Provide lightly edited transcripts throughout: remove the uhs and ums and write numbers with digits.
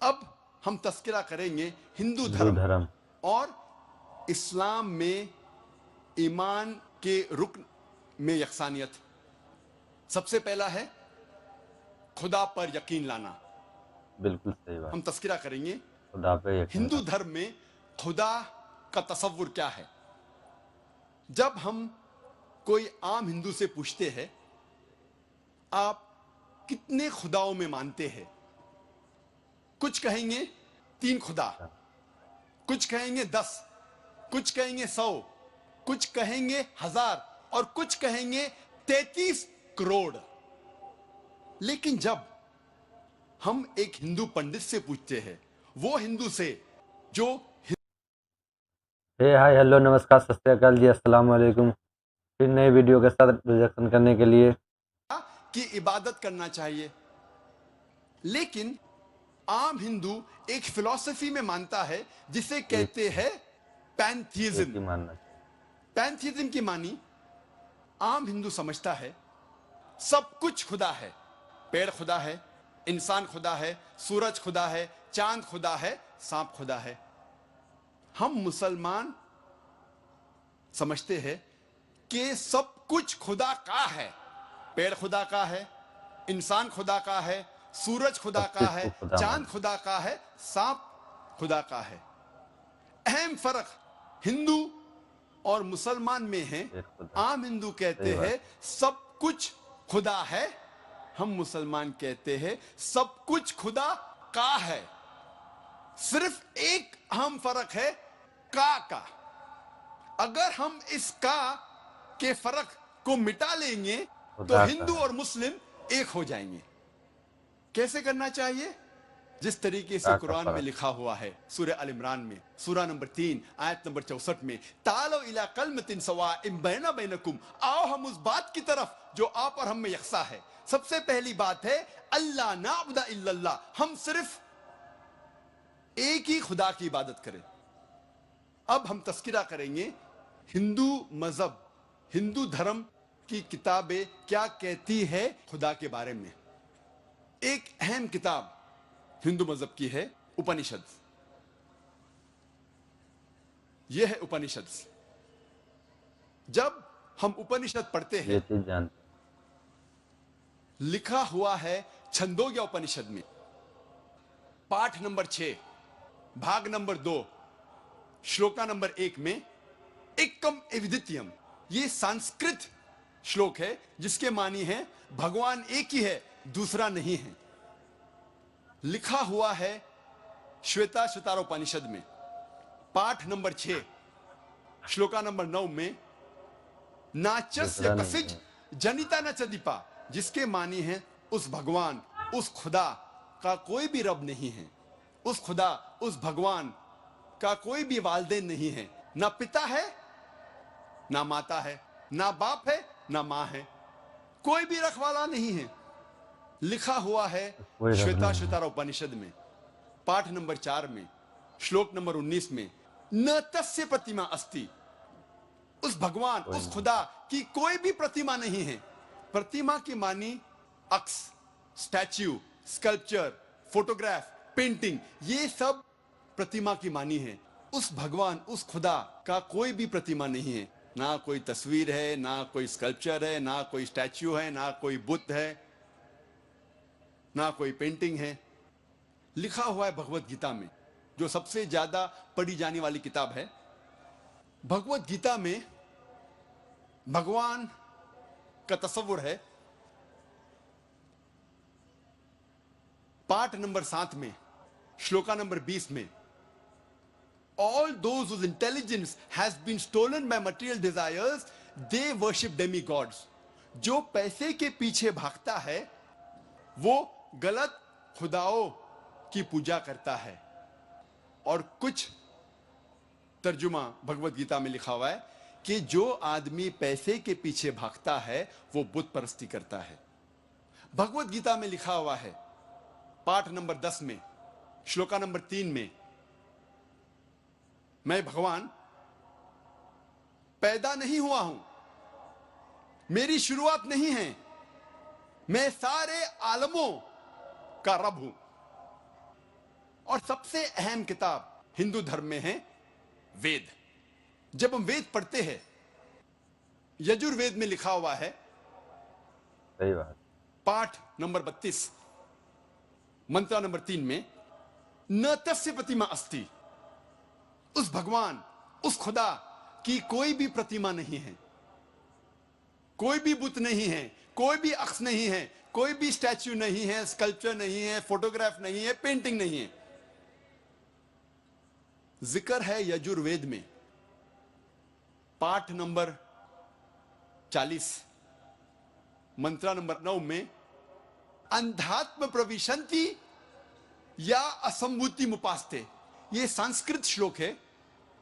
अब हम तस्करा करेंगे हिंदू हिंदू धर्म धर्म और इस्लाम में ईमान के रुकन में यकसानियत। सबसे पहला है खुदा पर यकीन लाना। बिल्कुल सही बात। हम तस्करा करेंगे खुदा पे यकीन हिंदू रखना। धर्म में खुदा का तसव्वुर क्या है। जब हम कोई आम हिंदू से पूछते हैं आप कितने खुदाओं में मानते हैं, कुछ कहेंगे 3 खुदा, कुछ कहेंगे 10, कुछ कहेंगे 100, कुछ कहेंगे 1000 और कुछ कहेंगे 33 करोड़। लेकिन जब हम एक हिंदू पंडित से पूछते हैं, वो हिंदू से जो हे हाय हेलो नमस्कार सत श्री अकाल जी, अस्सलाम वालेकुम। फिर नई वीडियो के साथ रिएक्शन करने के लिए की इबादत करना चाहिए, लेकिन आम हिंदू एक फिलॉसफी में मानता है जिसे कहते हैं एक ही पैंथीइज्म। मानना चाहिए। पैंथीइज्म की मानी आम हिंदू समझता है सब कुछ खुदा है। पेड़ खुदा है, इंसान खुदा है, सूरज खुदा है, चांद खुदा है, सांप खुदा है। हम मुसलमान समझते हैं कि सब कुछ खुदा का है। पेड़ खुदा का है, इंसान खुदा का है, सूरज खुदा सब का चीज है, को खुदा चांद मानना। खुदा का है, सांप खुदा का है। अहम फर्क हिंदू और मुसलमान में है। एक खुदा। आम हिंदू कहते सही बात। हैं सब कुछ खुदा है, हम मुसलमान कहते हैं सब कुछ खुदा का है। सिर्फ एक अहम फर्क है का। अगर हम इस का के फर्क को मिटा लेंगे तो खुदा का हिंदू है। और मुस्लिम एक हो जाएंगे। कैसे करना चाहिए? जिस तरीके से खुदा का कुरान में फर्क। लिखा हुआ है, सूरह अल इमरान में सूरह नंबर 3 आयत नंबर 64 में, तालो इला कलमतिन सवाइम बैना बैनकुम, आओ हम उस बात की तरफ जो आप और हम में यकसा है। सबसे पहली बात है अल्लाह नाबुदा इल्लल्लाह, हम सिर्फ एक ही खुदा की इबादत करें। अब हम तस्किरा करेंगे हिंदू मजहब, हिंदू धर्म की किताबें क्या कहती है खुदा के बारे में। एक अहम किताब हिंदू मजहब की है उपनिषद। यह है उपनिषद। जब हम उपनिषद पढ़ते ये हैं, चीज जानते लिखा हुआ है छंदोग्य उपनिषद में पाठ नंबर 6 भाग नंबर 2 श्लोका नंबर 1 में एकम एविदित्यम, ये संस्कृत श्लोक है जिसके मानी है भगवान एक ही है, दूसरा नहीं है। लिखा हुआ है श्वेता श्वेतारोपनिषद में पाठ नंबर 6 श्लोका नंबर 9 में नाचस्य दूसरा नहीं कसिज है। जनिता न चदीपा, जिसके मानी है उस भगवान, उस खुदा का कोई भी रब नहीं है। उस खुदा, उस भगवान का कोई भी वालदेन नहीं है, ना पिता है ना माता है, ना बाप है ना मां है, कोई भी रखवाला नहीं है। लिखा हुआ है कोई रब श्वेता नहीं है। श्वेतार उपनिषद में पाठ नंबर 4 में श्लोक नंबर 19 में न तस्य प्रतिमा अस्ति, उस भगवान, कोई उस नहीं। खुदा की कोई भी प्रतिमा नहीं है। प्रतिमा की मानी अक्स, स्टैच्यू, स्कल्पचर, फोटोग्राफ, पेंटिंग, ये सब प्रतिमा की मानी है। उस भगवान, उस खुदा का कोई भी प्रतिमा नहीं है। ना कोई तस्वीर है, ना कोई स्कल्पचर है, ना कोई स्टैच्यू है, ना कोई बुद्ध है, ना कोई पेंटिंग है। लिखा हुआ है भगवत गीता में, जो सबसे ज्यादा पढ़ी जाने वाली किताब है। भगवत गीता में भगवान का तस्वुर है पाठ नंबर 7 में श्लोका नंबर 20 में, all those whose intelligence has been stolen by material desires they worship demigods। जो पैसे के पीछे भागता है वो गलत खुदाओं की पूजा करता है। और कुछ तर्जुमा भगवत गीता में लिखा हुआ है कि जो आदमी पैसे के पीछे भागता है वो बुत परस्ती करता है। भगवत गीता में लिखा हुआ है पाठ नंबर 10 में श्लोका नंबर 3 में, मैं भगवान पैदा नहीं हुआ हूं, मेरी शुरुआत नहीं है, मैं सारे आलमों का रब हूं। और सबसे अहम किताब हिंदू धर्म में है वेद। जब हम वेद पढ़ते हैं, यजुर्वेद में लिखा हुआ है, सही बात। पाठ नंबर 32 मंत्र नंबर 3 में, न तस्य प्रतिमा अस्ति, उस भगवान, उस खुदा की कोई भी प्रतिमा नहीं है, कोई भी बुत नहीं है, कोई भी अक्स नहीं है, कोई भी स्टैच्यू नहीं है, स्कल्पचर नहीं है, फोटोग्राफ नहीं है, पेंटिंग नहीं है। जिक्र है यजुर्वेद में पाठ नंबर 40 मंत्र नंबर 9 में, अंधात्म प्रविशंति या असंभूति मुपास्ते। यह संस्कृत श्लोक है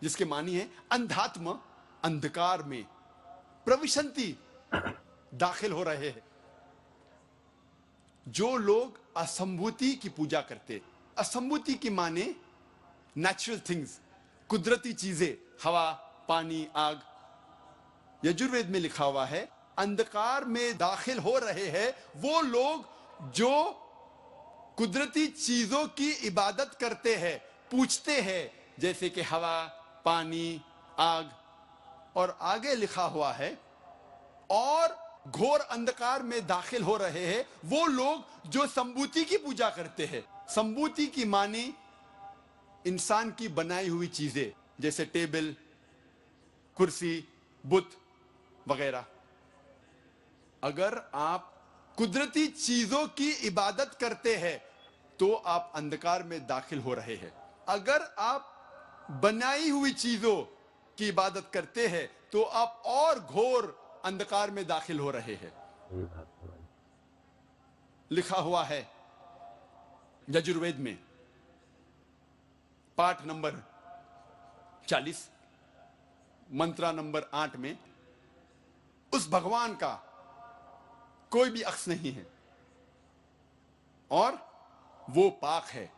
जिसके मानी है अंधात्म, अंधकार में, प्रविशंति, दाखिल हो रहे हैं। जो लोग असंभूति की पूजा करते, असंभूति की माने नेचुरल थिंग्स, कुदरती चीजें, हवा, पानी, आग। यजुर्वेद में लिखा हुआ है अंधकार में दाखिल हो रहे हैं वो लोग जो कुदरती चीजों की इबादत करते हैं, पूछते हैं, जैसे कि हवा, पानी, आग। और आगे लिखा हुआ है और घोर अंधकार में दाखिल हो रहे हैं वो लोग जो संभूति की पूजा करते हैं। संभूति की मानी इंसान की बनाई हुई चीजें, जैसे टेबल, कुर्सी, बुत वगैरह। अगर आप कुदरती चीजों की इबादत करते हैं तो आप अंधकार में दाखिल हो रहे हैं। अगर आप बनाई हुई चीजों की इबादत करते हैं तो आप और घोर अंधकार में दाखिल हो रहे हैं। सही बात है भाई। लिखा हुआ है यजुर्वेद में पाठ नंबर 40 मंत्र नंबर 8 में, उस भगवान का कोई भी अक्स नहीं है और वो पाक है।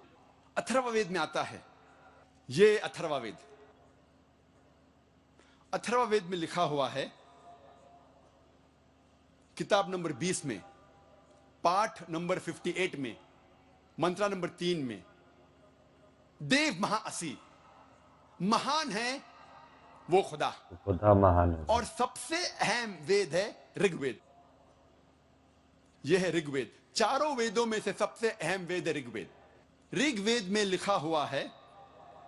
अथर्ववेद में आता है, ये अथर्ववेद, अथर्ववेद में लिखा हुआ है किताब नंबर 20 में, पाठ नंबर 58 में, मंत्र नंबर 3 में, देव महाअसी, महान है वो खुदा। खुदा महान है। और सबसे अहम वेद है ऋग्वेद। यह है ऋग्वेद। चारों वेदों में से सबसे अहम वेद है ऋग्वेद। ऋग्वेद में लिखा हुआ है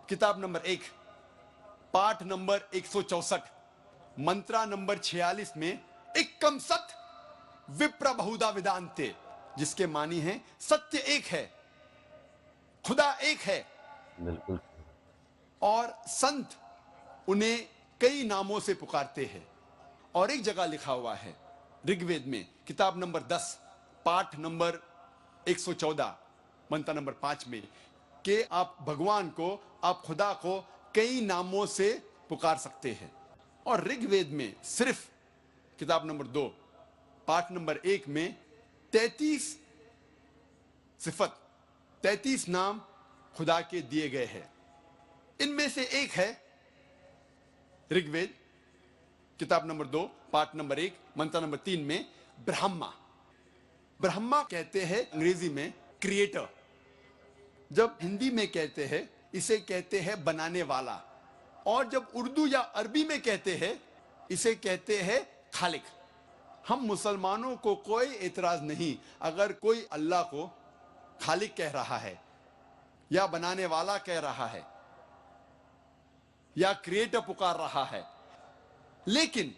किताब नंबर 1 पाठ नंबर 164 मंत्र नंबर 46 में, एकम सत विप्र बहुधा वेदांते, जिसके मानी है सत्य एक है, खुदा एक है। बिल्कुल। और संत उन्हें कई नामों से पुकारते हैं। और एक जगह लिखा हुआ है ऋग्वेद में किताब नंबर 10 पाठ नंबर 114 मंत्र नंबर 5 में कि आप भगवान को, आप खुदा को कई नामों से पुकार सकते हैं। और ऋग्वेद में सिर्फ किताब नंबर 2 पाठ नंबर 1 में 33 सिफत, 33 नाम खुदा के दिए गए हैं। इनमें से एक है ऋग्वेद किताब नंबर 2 पाठ नंबर 1 मंत्र नंबर 3 में ब्रह्मा। ब्रह्मा कहते हैं अंग्रेजी में क्रिएटर। जब हिंदी में कहते हैं इसे कहते हैं बनाने वाला। और जब उर्दू या अरबी में कहते हैं इसे कहते हैं खालिक। हम मुसलमानों को कोई एतराज नहीं अगर कोई अल्लाह को खालिक कह रहा है या बनाने वाला कह रहा है या क्रिएटर पुकार रहा है। लेकिन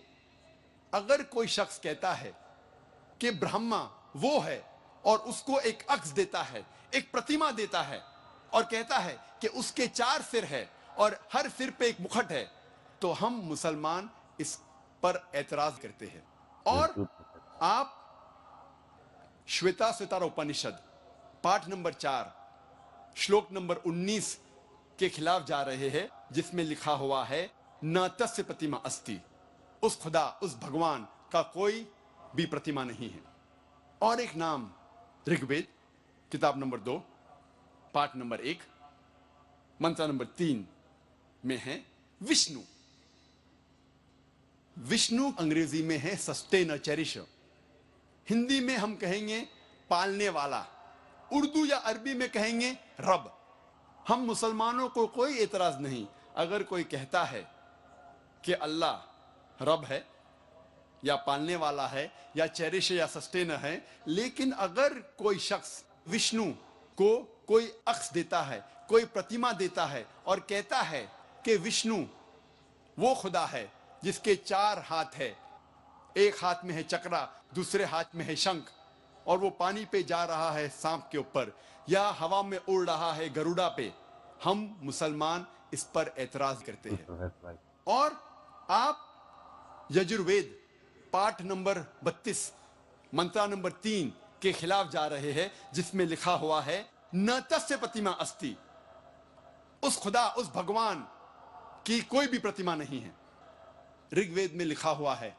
अगर कोई शख्स कहता है कि ब्रह्मा वो है और उसको एक अक्स देता है, एक प्रतिमा देता है और कहता है कि उसके 4 सिर है और हर सिर पे एक मुखट है, तो हम मुसलमान इस पर एतराज करते हैं। और आप श्वेता सितारा उपनिषद पाठ नंबर 4 श्लोक नंबर 19 के खिलाफ जा रहे हैं, जिसमें लिखा हुआ है न तस्य प्रतिमा अस्ति, उस खुदा, उस भगवान का कोई भी प्रतिमा नहीं है। और एक नाम ऋग्वेद किताब नंबर 2 पाठ नंबर 1 मंत्र नंबर 3 में है विष्णु। विष्णु अंग्रेजी में है सस्टेनर, चेरिशर। हिंदी में हम कहेंगे पालने वाला, उर्दू या अरबी में कहेंगे रब। हम मुसलमानों को कोई एतराज नहीं अगर कोई कहता है कि अल्लाह रब है या पालने वाला है या चेरिश या सस्टेनर है, लेकिन अगर कोई शख्स विष्णु को कोई अक्स देता है, कोई प्रतिमा देता है और कहता है कि विष्णु वो खुदा है जिसके 4 हाथ है, एक हाथ में है चक्रा, दूसरे हाथ में है शंख, और वो पानी पे जा रहा है सांप के ऊपर या हवा में उड़ रहा है गरुड़ा पे, हम मुसलमान इस पर एतराज करते हैं। और आप यजुर्वेद पाठ नंबर 32 मंत्रा नंबर 3 के खिलाफ जा रहे हैं, जिसमें लिखा हुआ है न तस्य प्रतिमा अस्ति, उस खुदा उस भगवान की कोई भी प्रतिमा नहीं है। ऋग्वेद में लिखा हुआ है